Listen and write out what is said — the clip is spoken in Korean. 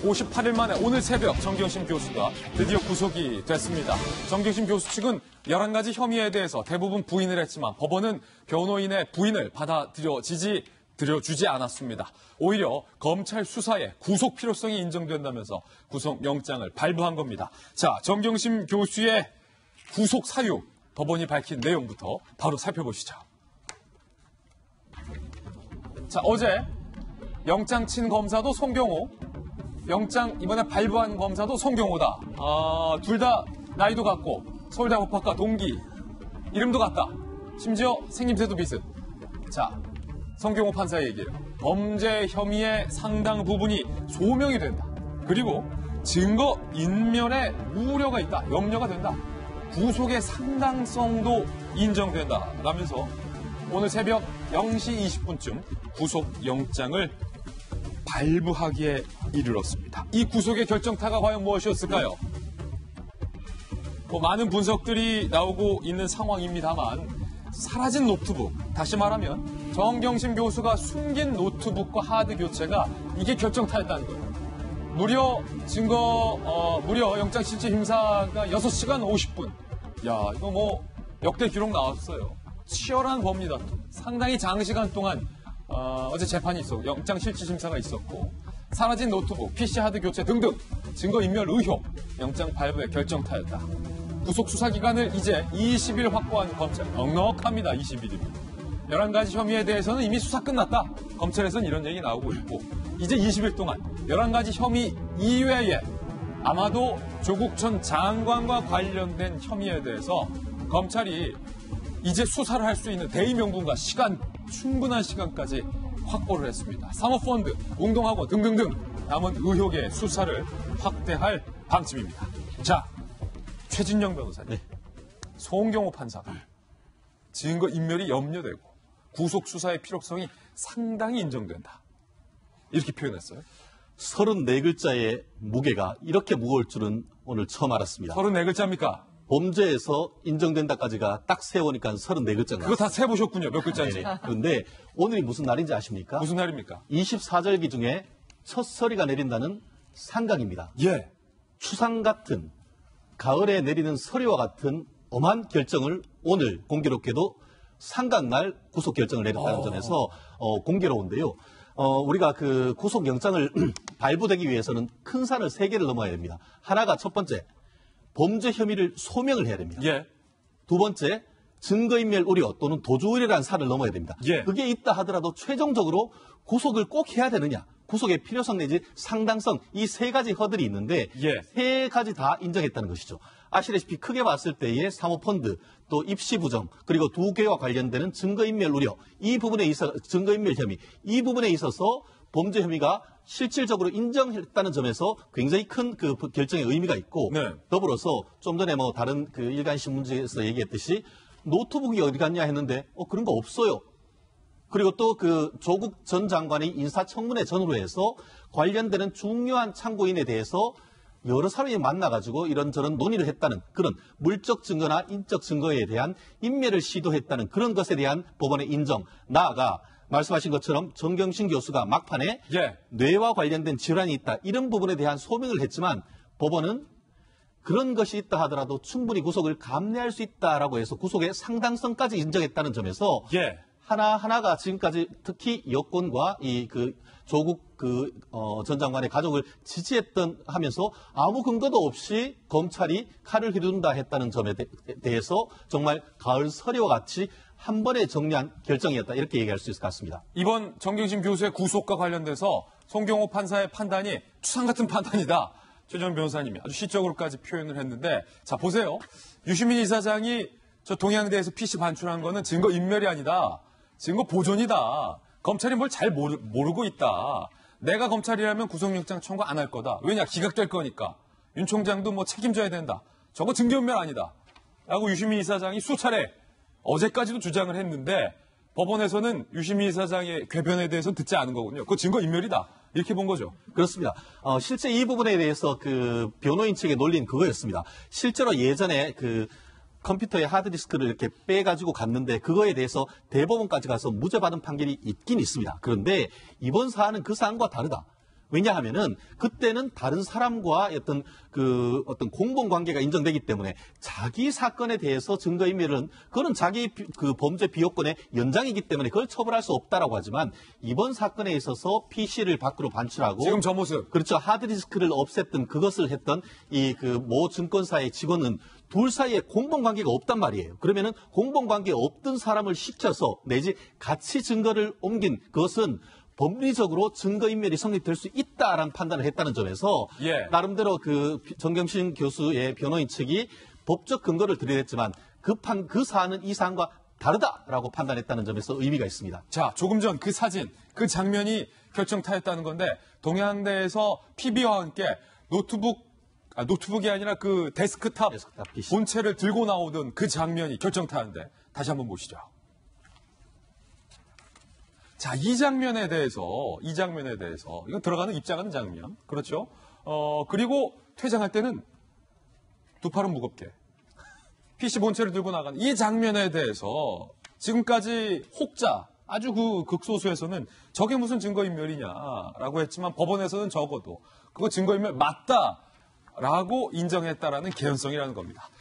58일 만에 오늘 새벽 정경심 교수가 드디어 구속이 됐습니다. 정경심 교수 측은 11가지 혐의에 대해서 대부분 부인을 했지만 법원은 변호인의 부인을 받아들여주지 않았습니다. 오히려 검찰 수사에 구속 필요성이 인정된다면서 구속영장을 발부한 겁니다. 자, 정경심 교수의 구속 사유, 법원이 밝힌 내용부터 바로 살펴보시죠. 자, 어제 영장 친 검사도 송경호, 영장 이번에 발부한 검사도 송경호다. 둘 다 나이도 같고 서울대 법학과 동기, 이름도 같다. 심지어 생김새도 비슷. 자, 송경호 판사의 얘기예요. 범죄 혐의의 상당 부분이 소명이 된다. 그리고 증거 인멸에 우려가 있다. 염려가 된다. 구속의 상당성도 인정된다. 라면서 오늘 새벽 0시 20분쯤 구속영장을 발부하기에 이르렀습니다. 이 구속의 결정타가 과연 무엇이었을까요? 많은 분석들이 나오고 있는 상황입니다만 사라진 노트북, 다시 말하면 정경심 교수가 숨긴 노트북과 하드 교체가 이게 결정타였다는 거예요. 무려 영장실질심사가 6시간 50분. 야, 이거 역대 기록 나왔어요. 치열한 법입니다. 상당히 장시간 동안 어제 재판이 있었고 영장실질심사가 있었고 사라진 노트북, PC 하드 교체 등등 증거인멸 의혹, 영장 발부의 결정타였다. 구속 수사 기간을 이제 20일 확보한 검찰. 넉넉합니다. 20일이면. 11가지 혐의에 대해서는 이미 수사 끝났다. 검찰에서는 이런 얘기 나오고 있고 이제 20일 동안 11가지 혐의 이외에 아마도 조국 전 장관과 관련된 혐의에 대해서 검찰이 이제 수사를 할 수 있는 대의명분과 충분한 시간까지 확보를 했습니다. 사모펀드, 공동학원 등등등 남은 의혹의 수사를 확대할 방침입니다. 자, 최진영 변호사님, 네. 송경호 판사가 증거인멸이 염려되고 구속 수사의 필요성이 상당히 인정된다. 이렇게 표현했어요. 34글자의 무게가 이렇게 무거울 줄은 오늘 처음 알았습니다. 34글자입니까? 범죄에서 인정된다까지가 딱 세우니까 34글자가. 그거 다 세보셨군요. 몇 글자인지. 네네. 그런데 오늘이 무슨 날인지 아십니까? 무슨 날입니까? 24절기 중에 첫 서리가 내린다는 상강입니다. 예. 추상 같은 가을에 내리는 서리와 같은 엄한 결정을 오늘 공교롭게도 상강날 구속 결정을 내렸다는 점에서 공교로운데요. 우리가 그 구속영장을 발부되기 위해서는 큰 산을 3개를 넘어야 됩니다. 하나가 첫 번째, 범죄 혐의를 소명을 해야 됩니다. 예. 두 번째, 증거인멸 우려 또는 도주 우려라는 산을 넘어야 됩니다. 예. 그게 있다 하더라도 최종적으로 구속을 꼭 해야 되느냐, 구속의 필요성 내지 상당성, 이 3가지 허들이 있는데 예. 3가지 다 인정했다는 것이죠. 아시다시피 크게 봤을 때의 사모펀드, 또 입시 부정, 그리고 2개와 관련되는 증거인멸 우려, 이 부분에 있어 증거인멸 혐의, 이 부분에 있어서 범죄 혐의가 실질적으로 인정했다는 점에서 굉장히 큰 그 결정의 의미가 있고, 네. 더불어서 좀 전에 다른 그 일간 신문지에서 얘기했듯이 노트북이 어디 갔냐 했는데 그런 거 없어요. 그리고 또 그 조국 전 장관의 인사청문회 전후로 해서 관련되는 중요한 참고인에 대해서 여러 사람이 만나가지고 이런저런 논의를 했다는 그런 물적 증거나 인적 증거에 대한 인멸을 시도했다는 그런 것에 대한 법원의 인정. 나아가 말씀하신 것처럼 정경심 교수가 막판에 예. 뇌와 관련된 질환이 있다. 이런 부분에 대한 소명을 했지만 법원은 그런 것이 있다 하더라도 충분히 구속을 감내할 수 있다라고 해서 구속의 상당성까지 인정했다는 점에서 예. 하나하나가 지금까지 특히 여권과 조국 전 장관의 가족을 지지했던 하면서 아무 근거도 없이 검찰이 칼을 휘두른다 했다는 점에 대해서 정말 가을 서리와 같이 한 번에 정리한 결정이었다. 이렇게 얘기할 수 있을 것 같습니다. 이번 정경심 교수의 구속과 관련돼서 송경호 판사의 판단이 추상 같은 판단이다. 최재형 변호사님이 아주 시적으로까지 표현을 했는데, 자, 보세요. 유시민 이사장이 저 동양대에서 PC 반출한 거는 증거 인멸이 아니다. 증거 보존이다. 검찰이 뭘 잘 모르고 있다. 내가 검찰이라면 구속영장 청구 안 할 거다. 왜냐? 기각될 거니까. 윤 총장도 책임져야 된다. 저거 증거인멸 아니다. 라고 유시민 이사장이 수차례 어제까지도 주장을 했는데 법원에서는 유시민 이사장의 궤변에 대해서는 듣지 않은 거군요. 그거 증거인멸이다. 이렇게 본 거죠. 그렇습니다. 실제 이 부분에 대해서 그 변호인 측의 논리는 그거였습니다. 실제로 예전에 그 컴퓨터의 하드디스크를 이렇게 빼가지고 갔는데 그거에 대해서 대법원까지 가서 무죄 받은 판결이 있긴 있습니다. 그런데 이번 사안은 그 사안과 다르다. 왜냐하면은 그때는 다른 사람과 어떤 공범 관계가 인정되기 때문에 자기 사건에 대해서 증거인멸은 그거는 자기 그 범죄 비호권의 연장이기 때문에 그걸 처벌할 수 없다라고 하지만 이번 사건에 있어서 PC를 밖으로 반출하고 지금 저 모습. 그렇죠. 하드디스크를 없앴던 그것을 했던 이 그 모 증권사의 직원은 둘 사이에 공범관계가 없단 말이에요. 그러면은 공범관계 없던 사람을 시켜서 내지 같이 증거를 옮긴 그것은 법리적으로 증거인멸이 성립될 수 있다라는 판단을 했다는 점에서 예. 나름대로 그 정경심 교수의 변호인 측이 법적 근거를 들이댔지만 그 사안은 이 사안과 다르다라고 판단했다는 점에서 의미가 있습니다. 자, 조금 전 그 사진, 그 장면이 결정타였다는 건데 동양대에서 PB와 함께 노트북이 아니라 그 데스크탑 PC. 본체를 들고 나오던 그 장면이 결정타인데 다시 한번 보시죠. 자, 이 장면에 대해서 이건 들어가는 입장하는 장면. 그렇죠? 그리고 퇴장할 때는 두 팔은 무겁게 PC 본체를 들고 나가는 이 장면에 대해서 지금까지 혹자 아주 그 극소수에서는 저게 무슨 증거인멸이냐라고 했지만 법원에서는 적어도 그거 증거인멸 맞다라고 인정했다라는 개연성이라는 겁니다.